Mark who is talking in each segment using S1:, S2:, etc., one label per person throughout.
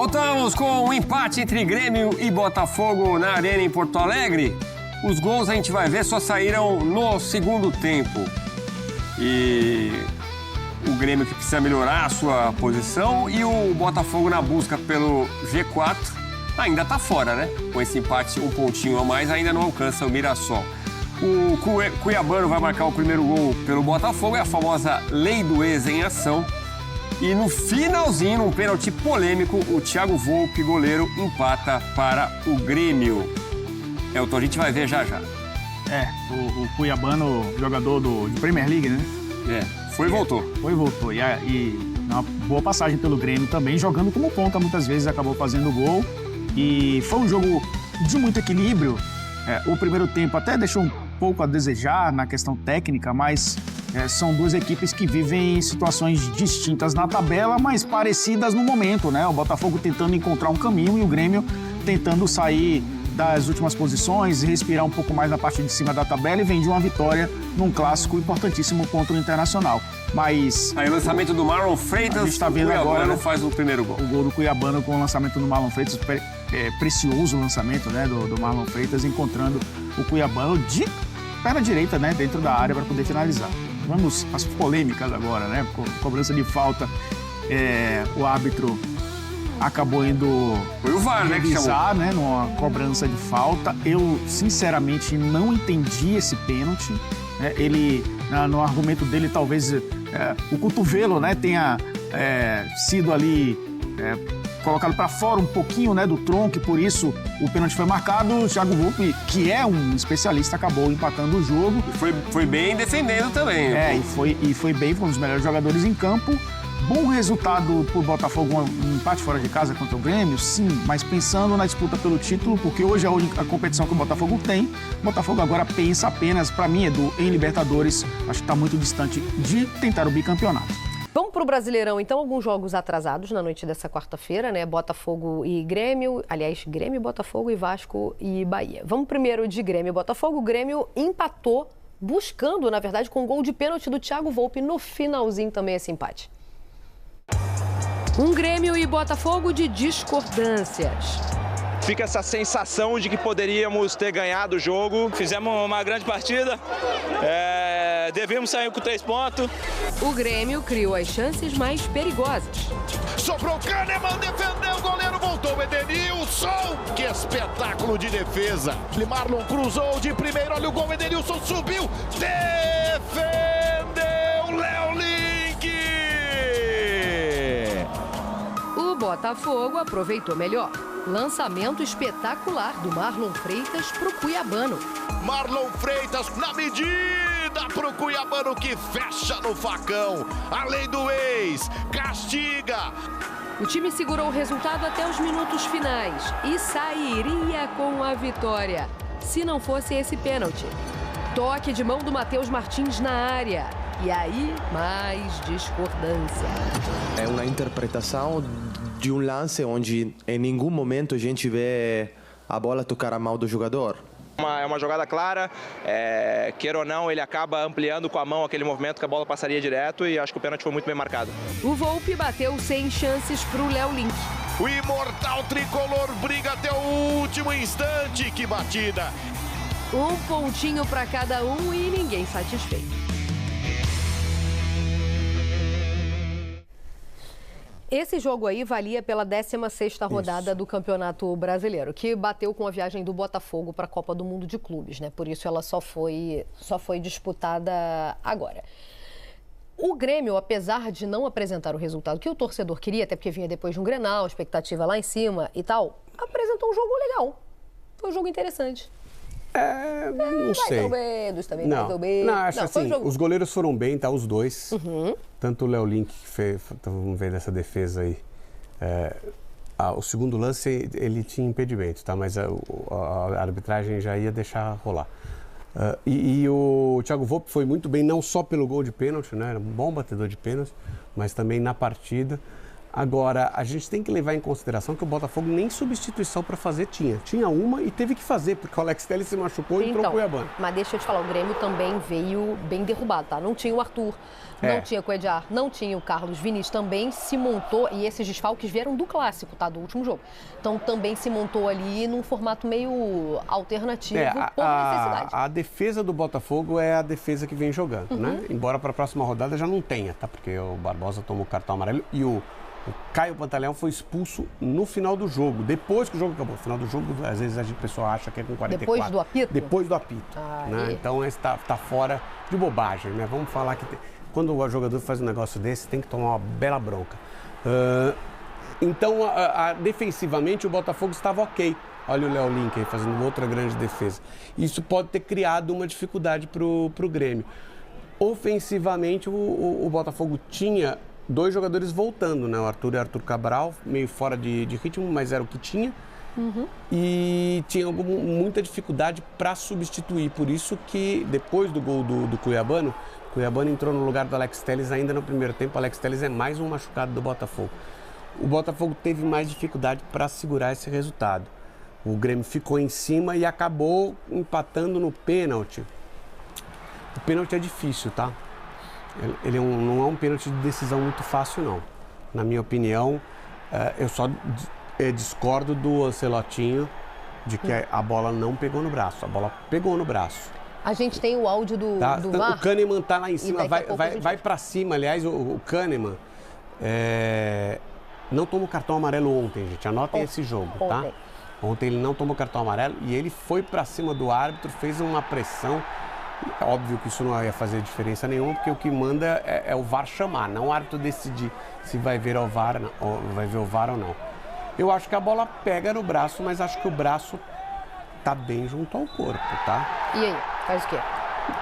S1: Voltamos com um empate entre Grêmio e Botafogo na Arena em Porto Alegre. Os gols a gente vai ver só saíram no segundo tempo. E o Grêmio que precisa melhorar a sua posição e o Botafogo na busca pelo G4 ainda está fora, né? Com esse empate, um pontinho a mais, ainda não alcança o Mirassol. O Cuiabano vai marcar o primeiro gol pelo Botafogo, é a famosa lei do ex em ação. E no finalzinho, num pênalti polêmico, o Thiago Volpi, goleiro, empata para o Grêmio. Elton, a gente vai ver já já.
S2: O Cuiabano, jogador de Premier League, né?
S1: Foi e voltou.
S2: Foi e voltou. E uma boa passagem pelo Grêmio também, jogando como ponta, muitas vezes acabou fazendo gol. E foi um jogo de muito equilíbrio. O primeiro tempo até deixou um pouco a desejar na questão técnica, mas são duas equipes que vivem situações distintas na tabela, mas parecidas no momento, né? O Botafogo tentando encontrar um caminho e o Grêmio tentando sair das últimas posições, respirar um pouco mais na parte de cima da tabela e vem de uma vitória num clássico importantíssimo contra o Internacional. Mas
S1: aí o lançamento do Marlon Freitas,
S2: a gente está vendo agora,
S1: né? Faz o primeiro gol.
S2: O gol do Cuiabano com o lançamento do Marlon Freitas, precioso lançamento, né, do Marlon Freitas, encontrando o Cuiabano de perna direita, né, dentro da área para poder finalizar. Vamos às polêmicas agora, né? Cobrança de falta, o árbitro acabou indo
S1: foi o VAR,
S2: revisar, né, numa cobrança de falta. Eu, sinceramente, não entendi esse pênalti. Ele, no argumento dele, talvez o cotovelo, né, tenha sido ali colocado para fora um pouquinho, né, do tronco, e por isso o pênalti foi marcado. O Thiago Volpi, que é um especialista, acabou empatando o jogo.
S1: E foi bem defendendo também.
S2: E foi bem, foi um dos melhores jogadores em campo. Bom resultado pro Botafogo, um empate fora de casa contra o Grêmio, sim, mas pensando na disputa pelo título, porque hoje é a única competição que o Botafogo tem. O Botafogo agora pensa apenas, para mim, Edu, em Libertadores. Acho que está muito distante de tentar o bicampeonato.
S3: Vamos para o Brasileirão, então, alguns jogos atrasados na noite dessa quarta-feira, né? Botafogo e Grêmio, aliás, Grêmio, Botafogo e Vasco e Bahia. Vamos primeiro de Grêmio e Botafogo. O Grêmio empatou, buscando, na verdade, com um gol de pênalti do Thiago Volpi no finalzinho também esse empate. Um Grêmio e Botafogo de discordâncias.
S4: Fica essa sensação de que poderíamos ter ganhado o jogo.
S5: Fizemos uma grande partida, devemos sair com 3 pontos.
S3: O Grêmio criou as chances mais perigosas.
S6: Sobrou Kahneman, defendeu, o goleiro voltou, o Edenilson. Que espetáculo de defesa. Marlon cruzou de primeiro, olha o gol, Edenilson subiu, defendeu, Léo Link.
S3: O Botafogo aproveitou melhor. Lançamento espetacular do Marlon Freitas pro Cuiabano.
S6: Marlon Freitas na medida pro Cuiabano que fecha no facão. Além do ex, castiga.
S3: O time segurou o resultado até os minutos finais e sairia com a vitória, se não fosse esse pênalti. Toque de mão do Matheus Martins na área. E aí, mais discordância.
S7: É uma interpretação de um lance onde em nenhum momento a gente vê a bola tocar a mão do jogador.
S4: É uma jogada clara, queira ou não, ele acaba ampliando com a mão aquele movimento que a bola passaria direto e acho que o pênalti foi muito bem marcado.
S3: O Volpi bateu sem chances pro Léo Link.
S6: O imortal tricolor briga até o último instante, que batida!
S3: Um pontinho para cada um e ninguém satisfeito. Esse jogo aí valia pela 16ª rodada do Campeonato Brasileiro, que bateu com a viagem do Botafogo para a Copa do Mundo de Clubes, né? Por isso ela só foi disputada agora. O Grêmio, apesar de não apresentar o resultado que o torcedor queria, até porque vinha depois de um Grenal, expectativa lá em cima e tal, apresentou um jogo legal. Foi um jogo interessante.
S8: Não sei. Não, acho assim, os goleiros foram bem, tá? Os dois. Tanto o Léo Link, que fez, vamos ver nessa defesa aí. O segundo lance, ele tinha impedimento, tá? Mas a arbitragem já ia deixar rolar. E o Thiago Volpi foi muito bem, não só pelo gol de pênalti, né? Era um bom batedor de pênalti, mas também na partida. Agora, a gente tem que levar em consideração que o Botafogo nem substituição para fazer tinha. Tinha uma e teve que fazer, porque o Alex Telles se machucou e entrou o Cuiabano.
S3: Mas deixa eu te falar, o Grêmio também veio bem derrubado, tá? Não tinha o Arthur, não tinha o Cuéllar, não tinha o Carlos Vinícius, também se montou, e esses desfalques vieram do clássico, tá? Do último jogo. Então também se montou ali num formato meio alternativo, por necessidade.
S8: A defesa do Botafogo é a defesa que vem jogando, né? Embora para a próxima rodada já não tenha, tá? Porque o Barbosa tomou o cartão amarelo e o Caio Pantaleão foi expulso no final do jogo, depois que o jogo acabou. No final do jogo, às vezes a pessoa acha que é com 44.
S3: Depois do apito?
S8: Depois do apito. Né? Então está fora de bobagem, né? Vamos falar que quando o jogador faz um negócio desse, tem que tomar uma bela bronca. Então, defensivamente, o Botafogo estava ok. Olha o Léo Link aí fazendo outra grande defesa. Isso pode ter criado uma dificuldade para o Grêmio. Ofensivamente, o Botafogo tinha 2 jogadores voltando, né? O Arthur e o Arthur Cabral, meio fora de ritmo, mas era o que tinha. E tinha muita dificuldade para substituir. Por isso que, depois do gol do Cuiabano, o Cuiabano entrou no lugar do Alex Telles ainda no primeiro tempo. O Alex Telles é mais um machucado do Botafogo. O Botafogo teve mais dificuldade para segurar esse resultado. O Grêmio ficou em cima e acabou empatando no pênalti. O pênalti é difícil, tá? Ele não é um pênalti de decisão muito fácil, não. Na minha opinião, eu só discordo do Ancelotinho de que a bola não pegou no braço. A bola pegou no braço.
S3: A gente tem o áudio do VAR.
S8: O Kahneman tá lá em cima, vai para cima. Aliás, o Kahneman não tomou cartão amarelo ontem, gente. Anotem esse jogo, tá? Ontem ele não tomou cartão amarelo e ele foi para cima do árbitro, fez uma pressão. Óbvio que isso não ia fazer diferença nenhuma, porque o que manda é o VAR chamar, não o árbitro decidir se vai ver o VAR ou não. Eu acho que a bola pega no braço, mas acho que o braço tá bem junto ao corpo, tá?
S3: E aí, faz o quê?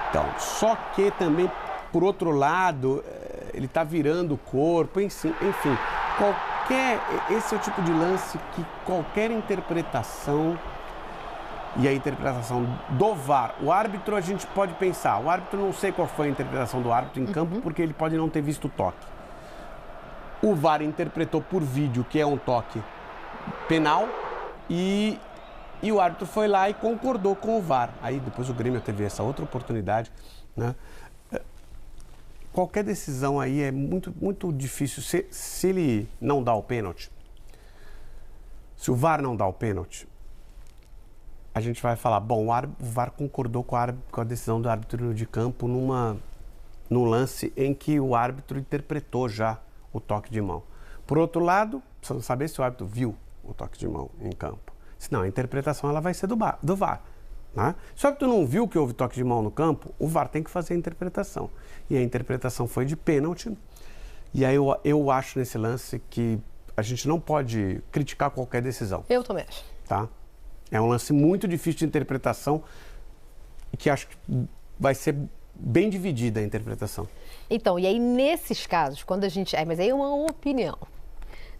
S8: Então, só que também, por outro lado, ele tá virando o corpo, enfim, esse é o tipo de lance que qualquer interpretação. E a interpretação do VAR, o árbitro a gente pode pensar, o árbitro não sei qual foi a interpretação do árbitro em campo, porque ele pode não ter visto o toque. O VAR interpretou por vídeo que é um toque penal e o árbitro foi lá e concordou com o VAR. Aí depois o Grêmio teve essa outra oportunidade, né? Qualquer decisão aí é muito, muito difícil. Se ele não dá o pênalti, se o VAR não dá o pênalti, a gente vai falar, bom, o VAR concordou com a decisão do árbitro de campo num lance em que o árbitro interpretou já o toque de mão. Por outro lado, precisamos saber se o árbitro viu o toque de mão em campo. Senão, a interpretação ela vai ser do VAR. Né? Se o árbitro não viu que houve toque de mão no campo, o VAR tem que fazer a interpretação. E a interpretação foi de pênalti. E aí eu acho nesse lance que a gente não pode criticar qualquer decisão.
S3: Eu também acho.
S8: Tá? É um lance muito difícil de interpretação e que acho que vai ser bem dividida a interpretação.
S3: Então, e aí nesses casos, quando a gente... mas aí é uma opinião.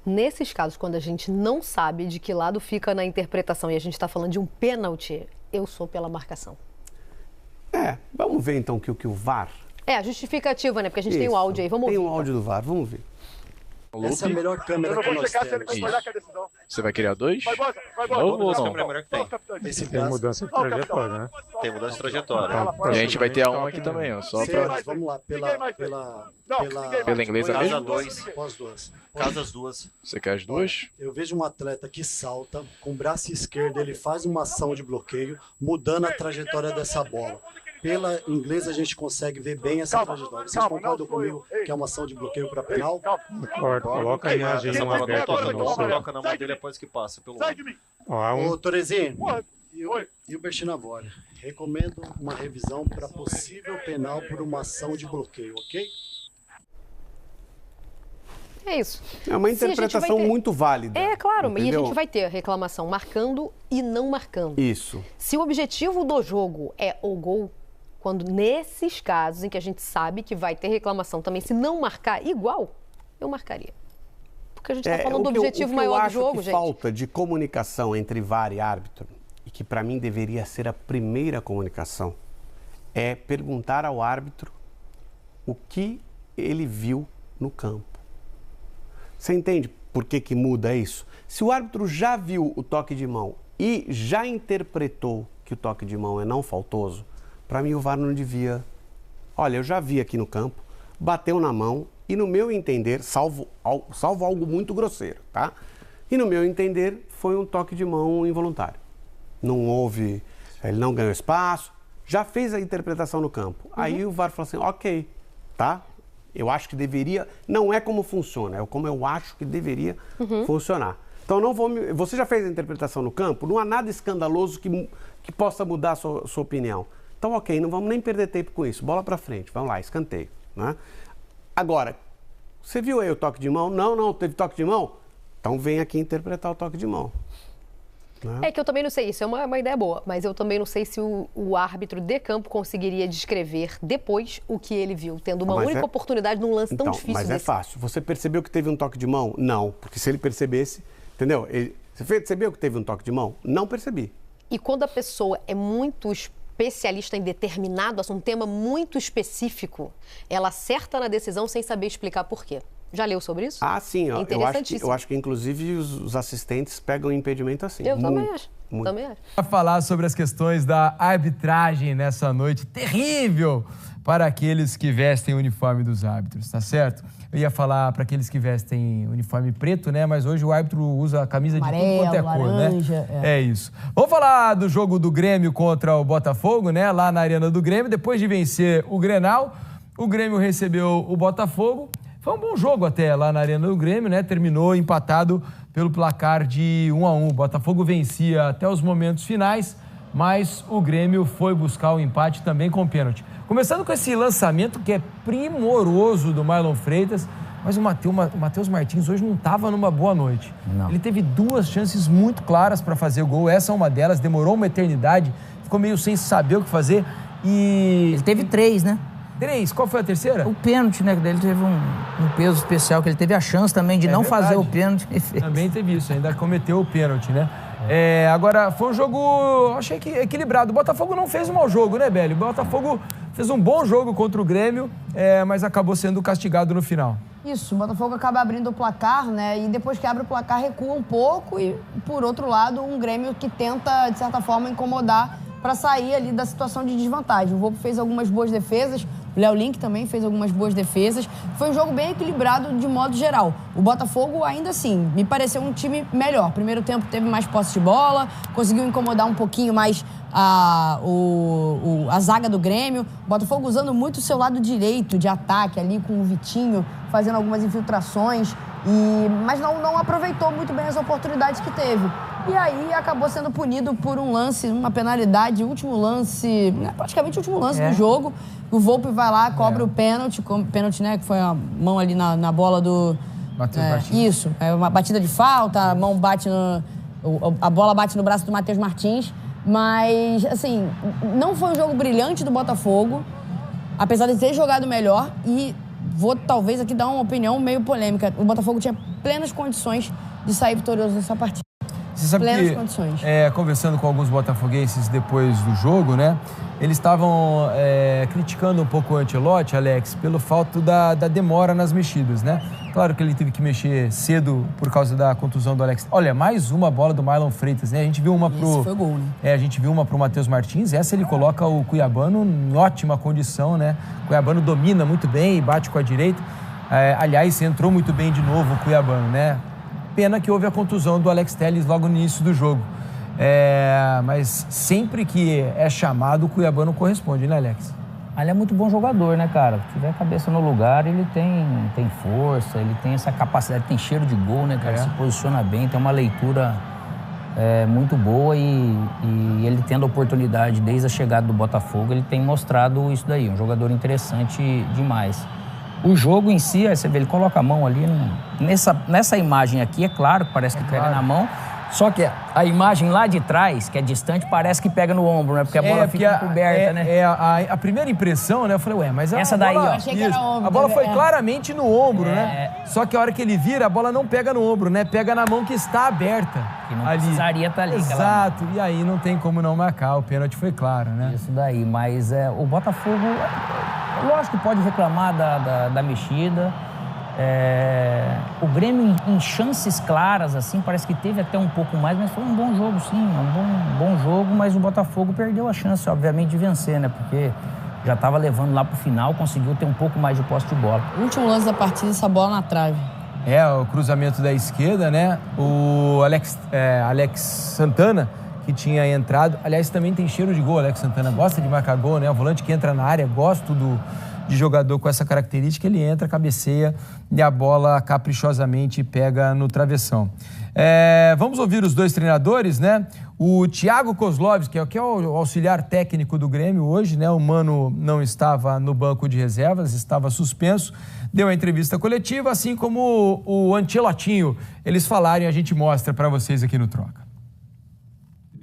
S3: Nesses casos, quando a gente não sabe de que lado fica na interpretação e a gente está falando de um pênalti, eu sou pela marcação.
S8: Vamos ver então que o VAR...
S3: a justificativa, né? Porque a gente tem o áudio aí, vamos ouvir.
S8: Tem o áudio do VAR, vamos ver.
S9: Essa é a melhor câmera que nós temos.
S10: Você vai criar 2?
S9: Ou
S10: não?
S9: Tem mudança de trajetória, né?
S10: Tem mudança de trajetória. E a gente vai ter a 1 aqui também, ó. Só pra...
S9: Vamos lá,
S10: pela inglesa mesmo?
S9: Casa as duas.
S10: Você quer as duas?
S9: Eu vejo um atleta que salta, com o braço esquerdo ele faz uma ação de bloqueio, mudando a trajetória dessa bola. Pela inglesa a gente consegue ver bem essa trajetória. Vocês concordam comigo que é uma ação de bloqueio para penal?
S11: Coloca a imagem em uma aberta.
S10: Coloca na mão dele após que passa pelo...
S9: Ô, Torezinho e o Bertinavore, recomendo uma revisão para possível penal por uma ação de bloqueio, ok?
S3: É isso.
S8: É uma interpretação muito válida.
S3: É, claro,
S8: entendeu?
S3: E a gente vai ter reclamação marcando e não marcando.
S8: Isso.
S3: Se o objetivo do jogo é o gol, quando nesses casos em que a gente sabe que vai ter reclamação também, se não marcar igual, eu marcaria. Porque a gente está falando do objetivo maior do jogo, gente.
S8: Falta de comunicação entre VAR e árbitro, e que para mim deveria ser a primeira comunicação, é perguntar ao árbitro o que ele viu no campo. Você entende por que muda isso? Se o árbitro já viu o toque de mão e já interpretou que o toque de mão é não faltoso, para mim o VAR não devia... Olha, eu já vi aqui no campo, bateu na mão e no meu entender, salvo algo muito grosseiro, tá? E no meu entender, foi um toque de mão involuntário. Não houve... Ele não ganhou espaço, já fez a interpretação no campo. Aí o VAR falou assim, ok, tá? Eu acho que deveria... Não é como funciona, é como eu acho que deveria funcionar. Então, não vou... Você já fez a interpretação no campo, não há nada escandaloso que possa mudar a sua opinião. Então, ok, não vamos nem perder tempo com isso. Bola pra frente, vamos lá, escanteio, né? Agora, você viu aí o toque de mão? Não, teve toque de mão? Então, vem aqui interpretar o toque de mão. Né?
S3: É que eu também não sei, isso é uma ideia boa, mas eu também não sei se o árbitro de campo conseguiria descrever depois o que ele viu, tendo uma única oportunidade num lance tão difícil
S8: Mas
S3: desse.
S8: é fácil. Você percebeu que teve um toque de mão? Não, porque se ele percebesse, entendeu? Você percebeu que teve um toque de mão? Não percebi.
S3: E quando a pessoa é muito especialista em determinado assunto, um tema muito específico, ela acerta na decisão sem saber explicar por quê. Já leu sobre isso?
S8: Ah, sim.
S3: É
S8: eu acho que inclusive os assistentes pegam impedimento assim.
S3: Eu também acho. Também acho.
S12: Para falar sobre as questões da arbitragem nessa noite terrível para aqueles que vestem o uniforme dos árbitros, tá certo? Eu ia falar para aqueles que vestem uniforme preto, né? Mas hoje o árbitro usa a camisa
S13: amarelo,
S12: de tudo quanto é
S13: laranja,
S12: cor, né? É isso. Vamos falar do jogo do Grêmio contra o Botafogo, né? Lá na Arena do Grêmio. Depois de vencer o Grenal, o Grêmio recebeu o Botafogo. Foi um bom jogo até lá na Arena do Grêmio, né? Terminou empatado pelo placar de 1-1. O Botafogo vencia até os momentos finais, mas o Grêmio foi buscar o empate também com pênalti. Começando com esse lançamento que é primoroso do Marlon Freitas, mas o Matheus Martins hoje não estava numa boa noite. Não. Ele teve 2 chances muito claras para fazer o gol, essa é uma delas, demorou uma eternidade, ficou meio sem saber o que fazer e...
S13: Ele teve 3, né?
S12: 3, qual foi a terceira?
S13: O pênalti, né? Ele teve um peso especial, que ele teve a chance também de não fazer o pênalti.
S12: Também teve isso, ainda cometeu o pênalti, né? Agora, foi um jogo, achei que equilibrado. O Botafogo não fez um mau jogo, né, Bélio? O Botafogo fez um bom jogo contra o Grêmio, mas acabou sendo castigado no final.
S14: Isso, o Botafogo acaba abrindo o placar, né? E depois que abre o placar, recua um pouco. E, por outro lado, um Grêmio que tenta, de certa forma, incomodar para sair ali da situação de desvantagem. O Volpi fez algumas boas defesas, o Léo Link também fez algumas boas defesas. Foi um jogo bem equilibrado de modo geral. O Botafogo, ainda assim, me pareceu um time melhor. Primeiro tempo teve mais posse de bola, conseguiu incomodar um pouquinho mais a zaga do Grêmio. O Botafogo usando muito o seu lado direito de ataque ali com o Vitinho, fazendo algumas infiltrações, mas não aproveitou muito bem as oportunidades que teve. E aí acabou sendo punido por um lance, uma penalidade, último lance, praticamente o último lance do jogo. O Volpi vai lá, cobra o pênalti, né, que foi a mão ali na bola do...
S12: Matheus Martins.
S14: Isso, uma batida de falta, a mão bate a bola bate no braço do Matheus Martins. Mas, assim, não foi um jogo brilhante do Botafogo, apesar de ter jogado melhor. E vou, talvez, aqui dar uma opinião meio polêmica. O Botafogo tinha plenas condições de sair vitorioso nessa partida.
S12: Você sabe
S14: plenas
S12: que,
S14: condições.
S12: Conversando com alguns botafoguenses depois do jogo, né? Eles estavam criticando um pouco o Ancelotti, Alex, pelo fato da demora nas mexidas, né? Claro que ele teve que mexer cedo por causa da contusão do Alex. Olha, mais uma bola do Marlon Freitas, né? A gente viu uma
S14: Esse foi gol, né?
S12: A gente viu uma pro Matheus Martins. Essa ele coloca o Cuiabano em ótima condição, né? O Cuiabano domina muito bem e bate com a direita. Aliás, entrou muito bem de novo o Cuiabano, né? Pena que houve a contusão do Alex Telles logo no início do jogo. Mas sempre que é chamado, o Cuiabano corresponde, né, Alex?
S13: Ele é muito bom jogador, né, cara? Se tiver a cabeça no lugar, ele tem força, ele tem essa capacidade, tem cheiro de gol, né, cara? Se posiciona bem, tem uma leitura muito boa e ele tendo a oportunidade desde a chegada do Botafogo, ele tem mostrado isso daí, um jogador interessante demais. O jogo em si, aí você vê, ele coloca a mão ali, nessa imagem aqui, é claro que parece que pega na mão, só que a imagem lá de trás, que é distante, parece que pega no ombro, né? Porque a bola fica coberta, né?
S12: A primeira impressão, né? Eu falei, mas
S13: essa daí, ó.
S14: Achei que era ombro,
S12: a bola foi claramente no ombro, né? Só que a hora que ele vira, a bola não pega no ombro, né? Pega na mão que está aberta.
S13: Que não precisaria estar ali.
S12: Exato, e aí não tem como não marcar, o pênalti foi claro, né?
S13: Isso daí, mas o Botafogo, lógico que pode reclamar da mexida. O Grêmio, em chances claras, assim, parece que teve até um pouco mais, mas foi um bom jogo, sim, um bom jogo, mas o Botafogo perdeu a chance, obviamente, de vencer, né? Porque já estava levando lá pro final, conseguiu ter um pouco mais de posse de bola.
S14: O último lance da partida, essa bola na trave.
S12: O cruzamento da esquerda, né? O Alex Santana, que tinha entrado, aliás, também tem cheiro de gol, Alex Santana gosta de marcar gol, né? O volante que entra na área, gosto de jogador com essa característica, ele entra, cabeceia e a bola caprichosamente pega no travessão. Vamos ouvir os dois treinadores, né? O Thiago Kozlovski, que é o auxiliar técnico do Grêmio hoje, né? O Mano não estava no banco de reservas, estava suspenso, deu a entrevista coletiva, assim como o Ancelotinho. Eles falaram e a gente mostra para vocês aqui no Troca.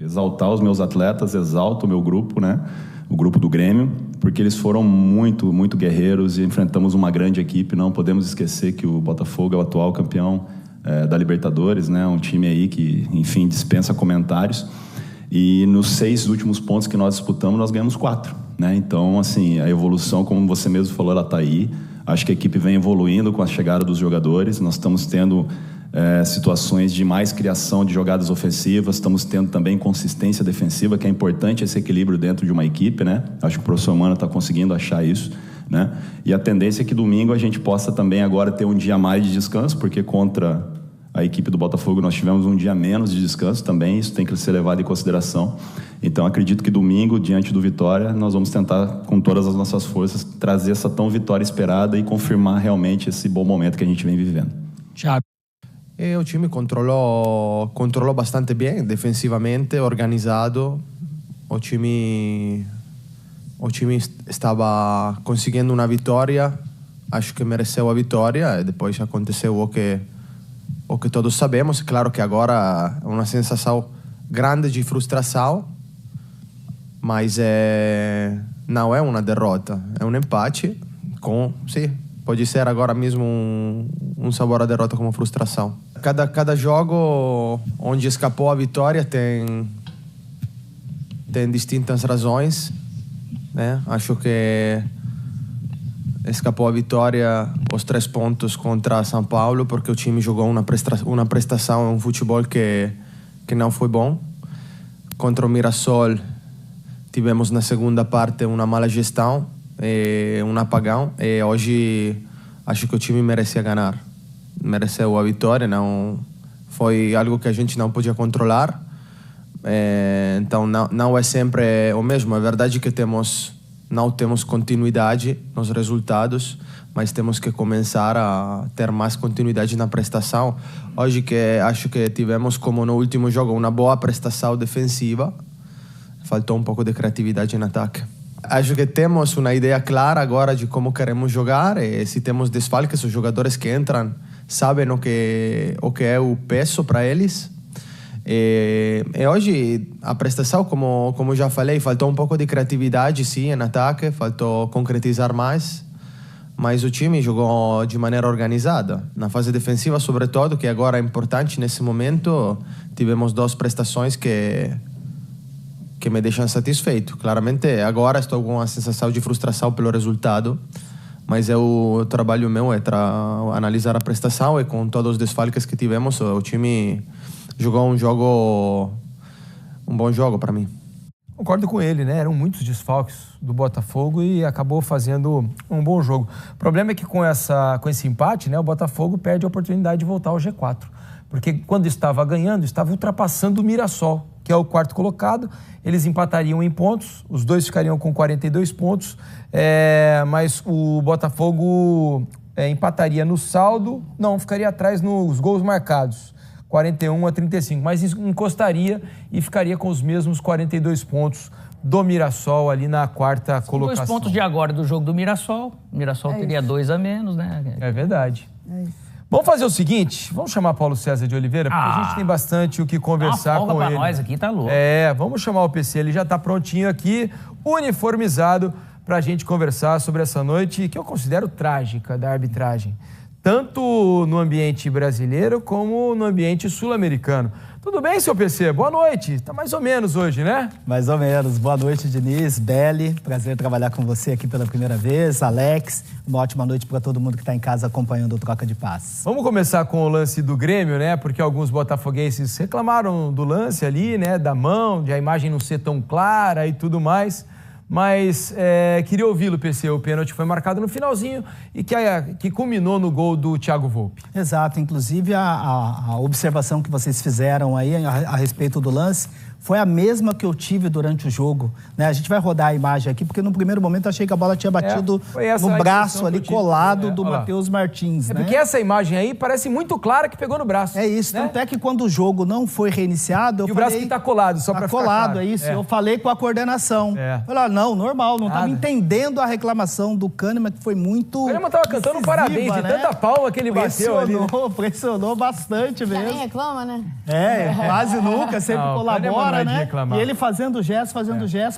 S15: Exaltar os meus atletas, exalto o meu grupo, né? O grupo do Grêmio, porque eles foram muito, muito guerreiros e enfrentamos uma grande equipe. Não podemos esquecer que o Botafogo é o atual campeão da Libertadores, né? Um time aí que, enfim, dispensa comentários. E nos 6 últimos pontos que nós disputamos, nós ganhamos 4, né? Então, assim, a evolução, como você mesmo falou, ela está aí. Acho que a equipe vem evoluindo com a chegada dos jogadores. Nós estamos tendo situações de mais criação de jogadas ofensivas, estamos tendo também consistência defensiva, que é importante esse equilíbrio dentro de uma equipe, né? Acho que o professor Mano está conseguindo achar isso, né? E a tendência é que domingo a gente possa também agora ter um dia mais de descanso, porque contra a equipe do Botafogo nós tivemos um dia menos de descanso também, isso tem que ser levado em consideração. Então acredito que domingo, diante do Vitória, nós vamos tentar com todas as nossas forças trazer essa tão vitória esperada e confirmar realmente esse bom momento que a gente vem vivendo.
S12: Thiago.
S7: O time controllò bastante bem, defensivamente, organizado. O time estava conseguindo uma vitória, acho que mereceu a vitória, e depois aconteceu o que todos sabemos. Claro que agora é uma sensação grande de frustração, mas não é uma derrota, é um empate sim, pode ser agora mesmo um sabor a derrota como frustração. Cada jogo onde escapou a vitória tem distintas razões, né? Acho que escapou a vitória os 3 pontos contra São Paulo porque o time jogou uma prestação, um futebol que não foi bom. Contra o Mirassol tivemos na segunda parte uma mala gestão e um apagão, e hoje acho que o time merecia ganhar. Mereceu a vitória, não foi algo que a gente não podia controlar, então não é sempre o mesmo. É verdade que não temos continuidade nos resultados, mas temos que começar a ter mais continuidade na prestação. Hoje que acho que tivemos, como no último jogo, uma boa prestação defensiva, faltou um pouco de criatividade no ataque. Acho que temos uma ideia clara agora de como queremos jogar, e se temos desfalques, os jogadores que entram sabem o que é o peso para eles. E hoje a prestação, como já falei, faltou um pouco de criatividade, sim, no ataque, faltou concretizar mais, mas o time jogou de maneira organizada. Na fase defensiva, sobretudo, que agora é importante nesse momento, tivemos 2 prestações que me deixam satisfeito. Claramente, agora estou com uma sensação de frustração pelo resultado, mas o trabalho meu é analisar a prestação, e com todos os desfalques que tivemos, o time jogou um bom jogo para mim.
S12: Concordo com ele, né? Eram muitos desfalques do Botafogo e acabou fazendo um bom jogo. O problema é que com esse empate, né, o Botafogo perde a oportunidade de voltar ao G4. Porque quando estava ganhando, estava ultrapassando o Mirassol, que é o 4º colocado. Eles empatariam em pontos, os dois ficariam com 42 pontos, mas o Botafogo empataria no saldo, não, ficaria atrás nos gols marcados, 41-35, mas encostaria e ficaria com os mesmos 42 pontos do Mirassol ali na 4ª colocação.
S13: 2 pontos de agora do jogo do Mirassol. O Mirassol teria 2 a menos, né?
S12: É verdade. Vamos fazer o seguinte, vamos chamar Paulo César de Oliveira, porque a gente tem bastante o que conversar com ele.
S13: Nós aqui, tá louco.
S12: Vamos chamar o PC, ele já tá prontinho aqui, uniformizado, pra gente conversar sobre essa noite, que eu considero trágica da arbitragem. Tanto no ambiente brasileiro como no ambiente sul-americano. Tudo bem, seu PC? Boa noite. Tá mais ou menos hoje, né?
S16: Mais ou menos. Boa noite, Diniz, Belly. Prazer trabalhar com você aqui pela primeira vez. Alex, uma ótima noite para todo mundo que está em casa acompanhando o Troca de Passes.
S12: Vamos começar com o lance do Grêmio, né? Porque alguns botafoguenses reclamaram do lance ali, né? Da mão, de a imagem não ser tão clara e tudo mais. Mas queria ouvi-lo, PC. O pênalti foi marcado no finalzinho e que culminou no gol do Thiago Volpi.
S16: Exato. Inclusive, a observação que vocês fizeram aí a respeito do lance foi a mesma que eu tive durante o jogo, né? A gente vai rodar a imagem aqui, porque no primeiro momento eu achei que a bola tinha batido no braço ali, colado do Matheus Martins, né?
S12: Porque essa imagem aí parece muito clara que pegou no braço.
S16: É isso, né? Tanto é que quando o jogo não foi reiniciado, eu
S12: falei...
S16: o braço
S12: que tá colado, só pra ficar
S16: colado, é isso. Eu falei com a coordenação. Falei, não, normal, não tava entendendo a reclamação do Kahneman, que foi muito... O
S12: Kahneman tava cantando parabéns, de tanta palma que ele bateu ali.
S16: Pressionou bastante mesmo.
S14: Nem reclama, né?
S16: Quase nunca, sempre colabora. Né?
S12: Reclamar.
S16: E ele fazendo gesto,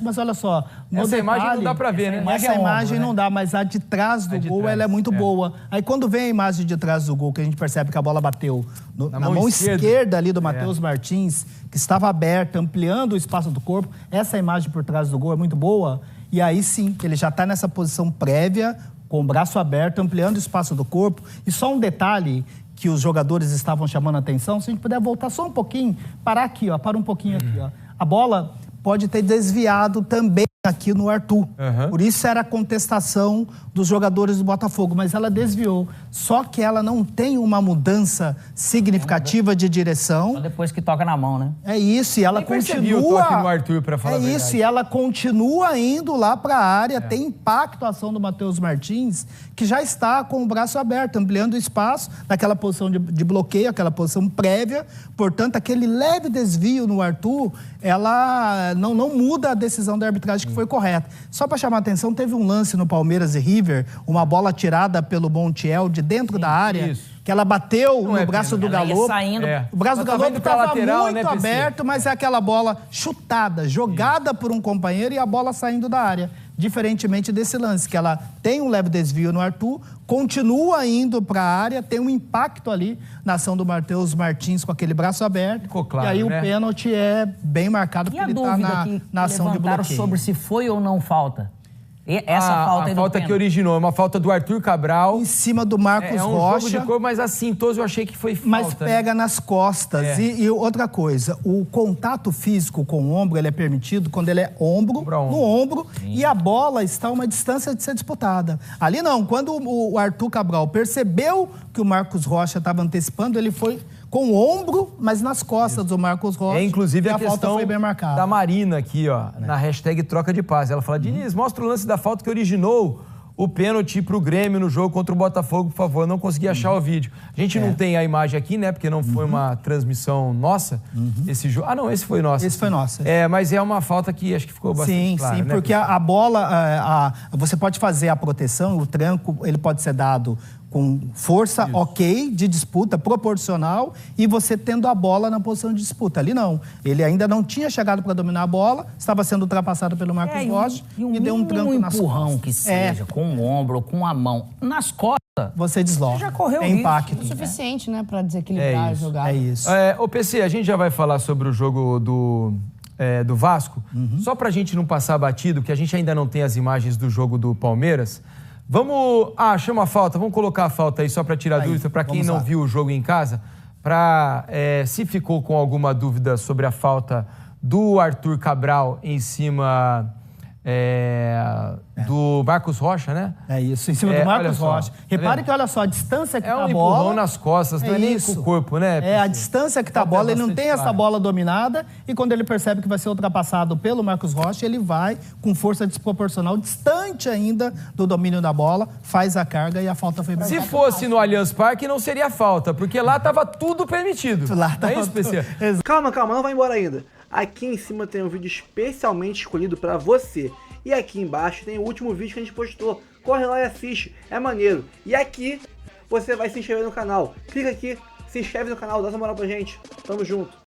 S16: mas olha só.
S12: Essa imagem não dá pra ver, né?
S16: Essa imagem não dá, mas a de trás do gol, ela é muito boa. Aí quando vem a imagem de trás do gol, que a gente percebe que a bola bateu na mão esquerda ali do Matheus Martins, que estava aberta, ampliando o espaço do corpo, essa imagem por trás do gol é muito boa. E aí sim, ele já está nessa posição prévia, com o braço aberto, ampliando o espaço do corpo. E só um detalhe que os jogadores estavam chamando a atenção, se a gente puder voltar só um pouquinho, para um pouquinho aqui, ó. A bola pode ter desviado também aqui no Arthur. Por isso era a contestação dos jogadores do Botafogo, mas ela desviou. Só que ela não tem uma mudança significativa de direção.
S13: Só depois que toca na mão, né?
S16: É isso, e ela continua...
S12: o toque no Arthur, pra falar a verdade.
S16: Isso, e ela continua indo lá para a área, tem impacto a ação do Matheus Martins, que já está com o braço aberto, ampliando o espaço, naquela posição de bloqueio, aquela posição prévia. Portanto, aquele leve desvio no Arthur, ela não muda a decisão da arbitragem que foi correta. Só para chamar a atenção, teve um lance no Palmeiras e River, uma bola tirada pelo Montiel de dentro da área, que ela bateu no braço do Galo. O braço do Galo estava muito aberto, mas é aquela bola chutada, jogada por um companheiro e a bola saindo da área. Diferentemente desse lance, que ela tem um leve desvio no Arthur, continua indo para a área, tem um impacto ali na ação do Matheus Martins com aquele braço aberto.
S12: Ficou claro,
S16: e aí
S12: né?
S16: O pênalti é bem marcado, porque ele está na ação de bloqueio.
S13: Sobre se foi ou não falta. Essa falta aí
S12: a falta que originou é uma falta do Arthur Cabral.
S16: Em cima do Marcos Rocha.
S12: Jogo de cor, mas assim, todos eu achei que foi falta.
S16: Mas pega nas costas. E outra coisa, o contato físico com o ombro, ele é permitido quando ele é no ombro, e a bola está a uma distância de ser disputada. Ali não, quando o Arthur Cabral percebeu que o Marcos Rocha estava antecipando, ele foi com o ombro, mas nas costas do Marcos Rocha.
S12: Inclusive a
S16: falta foi bem marcada.
S12: Da Marina aqui, ó, na hashtag troca de passe. Ela fala, Diniz, mostra o lance da falta que originou o pênalti pro Grêmio no jogo contra o Botafogo, por favor. Não consegui achar o vídeo. A gente não tem a imagem aqui, né? Porque não foi uma transmissão nossa. Esse jogo. Ah, não, esse foi nosso.
S16: Esse foi nosso.
S12: Mas é uma falta que acho que ficou bastante clara.
S16: Sim,
S12: né?
S16: porque a bola, você pode fazer a proteção, o tranco, ele pode ser dado com força, de disputa, proporcional, e você tendo a bola na posição de disputa. Ali não. Ele ainda não tinha chegado para dominar a bola, estava sendo ultrapassado pelo Marcos Rocha e deu um tranco nas costas.
S13: Empurrão que seja, com o ombro ou com a mão, nas costas,
S16: você desloca.
S13: Já correu
S16: impacto.
S14: O suficiente, né, para desequilibrar a jogada.
S16: É isso.
S12: Ô, PC, a gente já vai falar sobre o jogo do Vasco. Só pra gente não passar batido, que a gente ainda não tem as imagens do jogo do Palmeiras. Vamos... chama a falta. Vamos colocar a falta aí só para tirar dúvida, para quem não viu o jogo em casa, para se ficou com alguma dúvida sobre a falta do Arthur Cabral em cima do Marcos Rocha, né?
S16: É isso, em cima do Marcos Rocha. Repare que, olha só, a distância que tá a bola...
S12: É um empurrão nas costas, não é nem com o corpo, né?
S16: A distância que tá a bola, ele não tem essa bola dominada, e quando ele percebe que vai ser ultrapassado pelo Marcos Rocha, ele vai com força desproporcional, distante ainda do domínio da bola, faz a carga e a falta foi...
S12: Se fosse no Allianz Parque, não seria falta, porque lá tava tudo permitido.
S16: Lá tava
S12: isso, PC?
S17: Calma, não vai embora ainda. Aqui em cima tem um vídeo especialmente escolhido para você. E aqui embaixo tem o último vídeo que a gente postou. Corre lá e assiste, é maneiro. E aqui você vai se inscrever no canal. Clica aqui, se inscreve no canal, dá essa moral pra gente. Tamo junto.